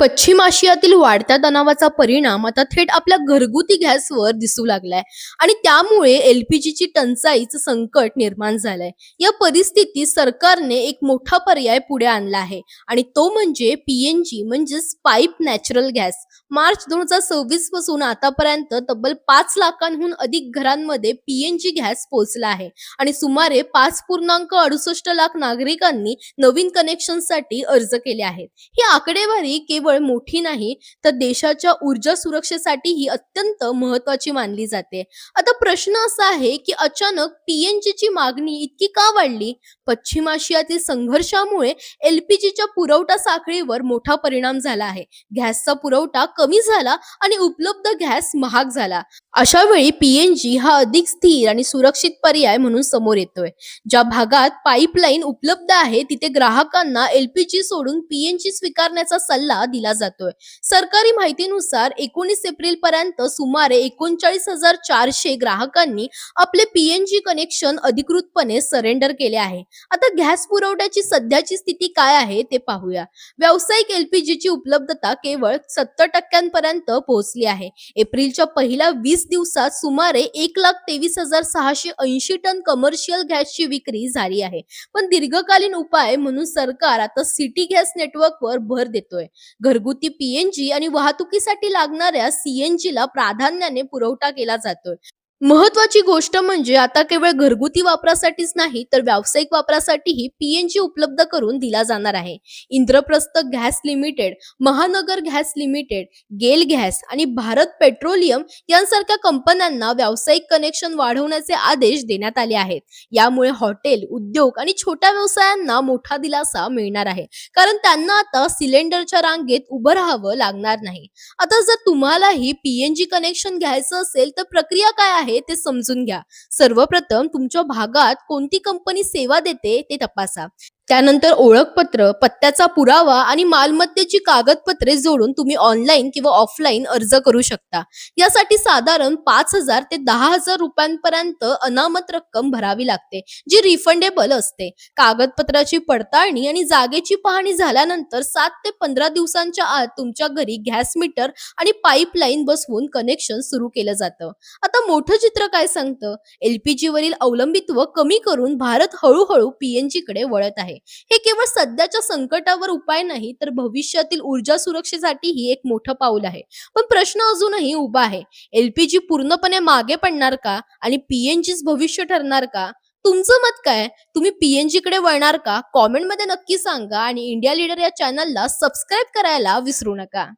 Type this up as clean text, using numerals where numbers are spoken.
पश्चिम आशियातील वाढत्या तणावाचा परिणाम आता थेट आपल्या घरगुती गॅसवर दिसू लागलाय आणि त्यामुळे एलपीजीची टंचाईचं संकट निर्माण झालंय. या परिस्थितीत सरकारने एक मोठा पर्याय पुढे आणला आहे आणि तो म्हणजे पीएनजी म्हणजेच पाईप नॅचरल गॅस. मार्च 2026 पासून आतापर्यंत तब्बल 5 लाखांहून अधिक घरांमध्ये पीएनजी गॅस पोहोचला आहे आणि सुमारे 5.68 लाख नागरिकांनी नवीन कनेक्शनसाठी अर्ज केले आहेत. ही आकडेवारी केवळ मोठी नाही तर देशाच्या ऊर्जा सुरक्षेसाठी ही अत्यंत महत्त्वाची मानली जाते. आता प्रश्न असा आहे की अचानक पीएनजीची मागणी इतकी का वाढली? पश्चिम आशियातील संघर्षामुळे एलपीजीच्या पुरवठा साखळीवर मोठा परिणाम झाला आहे. गॅसचा पुरवठा कमी झाला आणि उपलब्ध गॅस महाग झाला. अशा वेळी पीएनजी हा अधिक स्थिर आणि सुरक्षित पर्याय म्हणून समोर येतोय. ज्या भागात पाईपलाईन उपलब्ध आहे तिथे ग्राहकांना एलपीजी सोडून पीएनजी स्वीकारण्याचा सल्ला दिला जातोय. सरकारी माहितीनुसार 19 एप्रिल पर्यंत सुमारे 39,400 ग्राहकांनी आपले पीएनजी कनेक्शन अधिकृतपणे सरेंडर केले आहे. आता गॅस पुरवठ्याची सध्याची स्थिती काय आहे ते पाहूया. व्यावसायिक एलपीजीची उपलब्धता केवळ 70% पोहोचली आहे. एप्रिलच्या पहिल्या 20 दिवसात सुमारे 1,23,680 टन कमर्शियल गॅसची विक्री झाली आहे. पण दीर्घकालीन उपाय म्हणून सरकार आता सिटी गॅस नेटवर्कवर भर देतोय. घरगुती पीएनजी आणि वाहतुकीसाठी लागणाऱ्या सीएनजीला प्राधान्याने पुरवठा केला जातोय. महत्वाची गोष्ट म्हणजे आता केवळ घरगुती वापरासाठीच नाही तर व्यावसायिक वापरासाठीही पीएनजी उपलब्ध करून दिला जाणार आहे. इंद्रप्रस्थ गॅस लिमिटेड, महानगर गॅस लिमिटेड, गेल गॅस आणि भारत पेट्रोलियम यांसारख्या कंपन्यांना व्यावसायिक कनेक्शन वाढवण्याचे आदेश देण्यात आले आहेत. यामुळे हॉटेल, उद्योग आणि छोट्या व्यवसायांना मोठा दिलासा मिळणार आहे, कारण त्यांना आता सिलेंडरच्या रांगेत उभं राहावं लागणार नाही. आता जर तुम्हालाही पीएनजी कनेक्शन घ्यायचं असेल तर प्रक्रिया काय आहे ते समजून घ्या. सर्वप्रथम तुमच्या भागात कोणती कंपनी सेवा देते ते तपासा. त्यानंतर ओळखपत्र, पत्त्याचा पुरावा आणि मालमत्तेची कागदपत्रे जोडून तुम्ही ऑनलाईन किंवा ऑफलाईन अर्ज करू शकता. यासाठी साधारण 5,000 ते 10,000 रुपयांपर्यंत अनामत रक्कम भरावी लागते, जी रिफंडेबल असते. कागदपत्राची पडताळणी आणि जागेची पाहणी झाल्यानंतर 7 ते 15 दिवसांच्या आत तुमच्या घरी गॅस मीटर आणि पाईपलाईन बसवून कनेक्शन सुरू केलं जातं. आता मोठं चित्र काय सांगतं? एलपीजी वरील अवलंबित्व कमी करून भारत हळूहळू पीएनजी कडे वळत आहे. हे केवळ सध्याच्या संकटावर उपाय नाही तर भविष्यातील ऊर्जा सुरक्षेसाठी ही एक मोठं पाऊल आहे. पण प्रश्न अजूनही उभा आहे. एलपीजी पूर्णपणे मागे पडणार का आणि पीएनजीच भविष्य ठरणार का? तुमचं मत काय? तुम्ही पीएनजी कडे वळणार का? कॉमेंट मध्ये नक्की सांगा आणि इंडिया लीडर या चॅनलला सबस्क्राईब करायला विसरू नका.